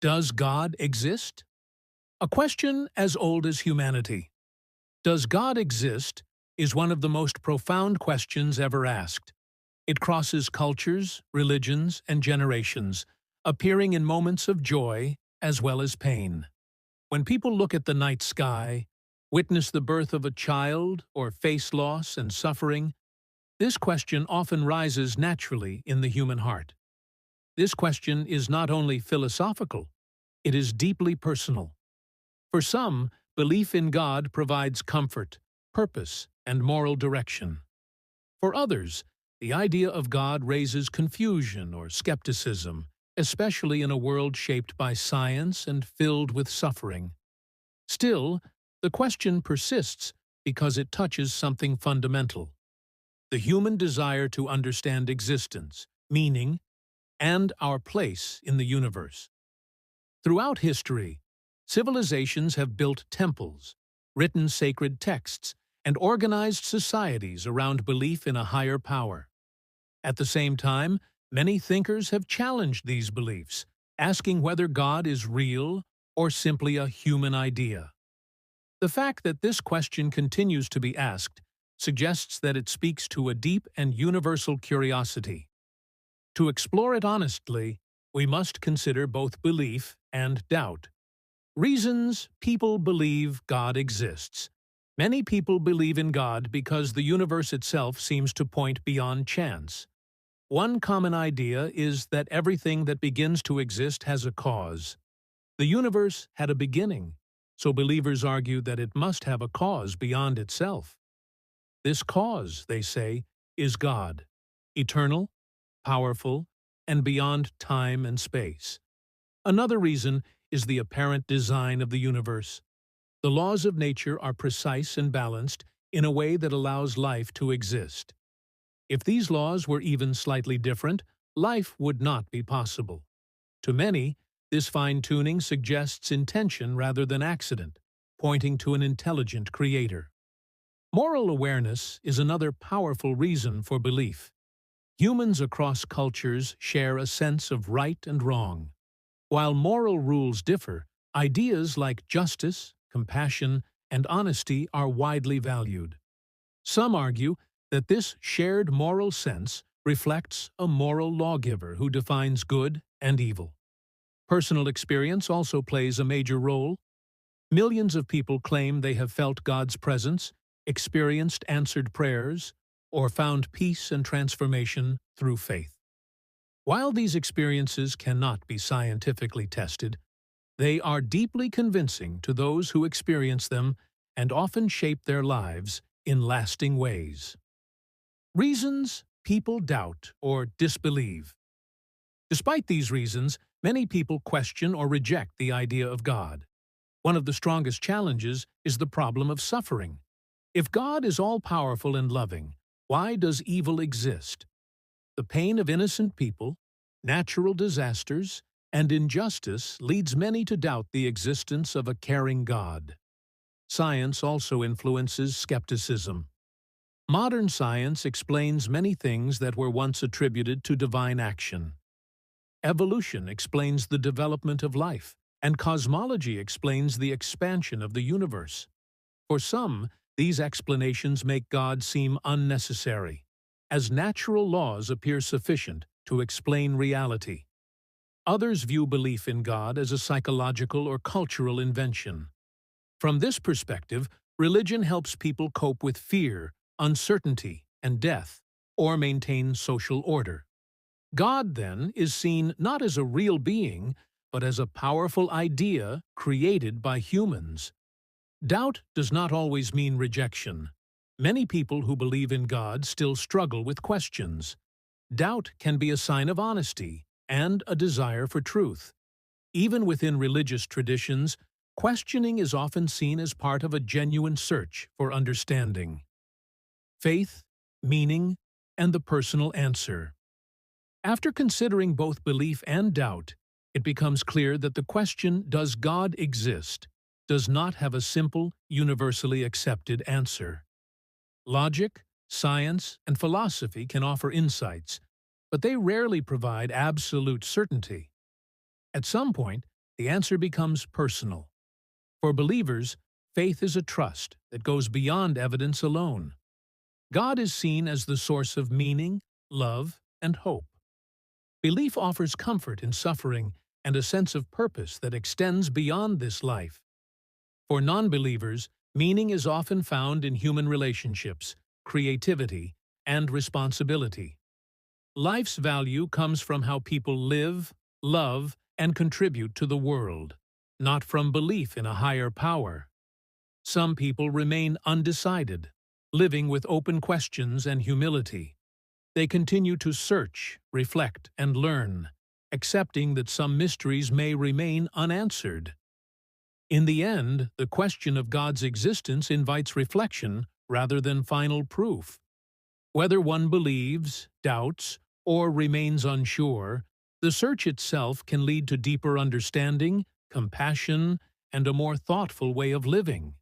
Does God exist? A question as old as humanity. Does God exist is one of the most profound questions ever asked. It crosses cultures, religions, and generations, appearing in moments of joy as well as pain. When people look at the night sky, witness the birth of a child, or face loss and suffering, this question often rises naturally in the human heart. This question is not only philosophical, it is deeply personal. For some, belief in God provides comfort, purpose, and moral direction. For others, the idea of God raises confusion or skepticism, especially in a world shaped by science and filled with suffering. Still, the question persists because it touches something fundamental: the human desire to understand existence, meaning, and our place in the universe. Throughout history, civilizations have built temples, written sacred texts, and organized societies around belief in a higher power. At the same time, many thinkers have challenged these beliefs, asking whether God is real or simply a human idea. The fact that this question continues to be asked suggests that it speaks to a deep and universal curiosity. To explore it honestly, we must consider both belief and doubt. Reasons people believe God exists. Many people believe in God because the universe itself seems to point beyond chance. One common idea is that everything that begins to exist has a cause. The universe had a beginning, so believers argue that it must have a cause beyond itself. This cause, they say, is God, eternal, powerful, and beyond time and space. Another reason is the apparent design of the universe. The laws of nature are precise and balanced in a way that allows life to exist. If these laws were even slightly different, life would not be possible. To many, this fine-tuning suggests intention rather than accident, pointing to an intelligent creator. Moral awareness is another powerful reason for belief. Humans across cultures share a sense of right and wrong. While moral rules differ, ideas like justice, compassion, and honesty are widely valued. Some argue that this shared moral sense reflects a moral lawgiver who defines good and evil. Personal experience also plays a major role. Millions of people claim they have felt God's presence, experienced answered prayers, or found peace and transformation through faith. While these experiences cannot be scientifically tested, they are deeply convincing to those who experience them and often shape their lives in lasting ways. Reasons people doubt or disbelieve. Despite these reasons, many people question or reject the idea of God. One of the strongest challenges is the problem of suffering. If God is all-powerful and loving, why does evil exist? The pain of innocent people, natural disasters, and injustice leads many to doubt the existence of a caring God. Science also influences skepticism. Modern science explains many things that were once attributed to divine action. Evolution explains the development of life, and cosmology explains the expansion of the universe. For some, these explanations make God seem unnecessary, as natural laws appear sufficient to explain reality. Others view belief in God as a psychological or cultural invention. From this perspective, religion helps people cope with fear, uncertainty, and death, or maintain social order. God, then, is seen not as a real being, but as a powerful idea created by humans. Doubt does not always mean rejection. Many people who believe in God still struggle with questions. Doubt can be a sign of honesty and a desire for truth. Even within religious traditions, questioning is often seen as part of a genuine search for understanding. Faith, meaning, and the personal answer. After considering both belief and doubt, it becomes clear that the question, "Does God exist?" does not have a simple, universally accepted answer. Logic, science, and philosophy can offer insights, but they rarely provide absolute certainty. At some point, the answer becomes personal. For believers, faith is a trust that goes beyond evidence alone. God is seen as the source of meaning, love, and hope. Belief offers comfort in suffering and a sense of purpose that extends beyond this life. For non-believers, meaning is often found in human relationships, creativity, and responsibility. Life's value comes from how people live, love, and contribute to the world, not from belief in a higher power. Some people remain undecided, living with open questions and humility. They continue to search, reflect, and learn, accepting that some mysteries may remain unanswered. In the end, the question of God's existence invites reflection rather than final proof. Whether one believes, doubts, or remains unsure, the search itself can lead to deeper understanding, compassion, and a more thoughtful way of living.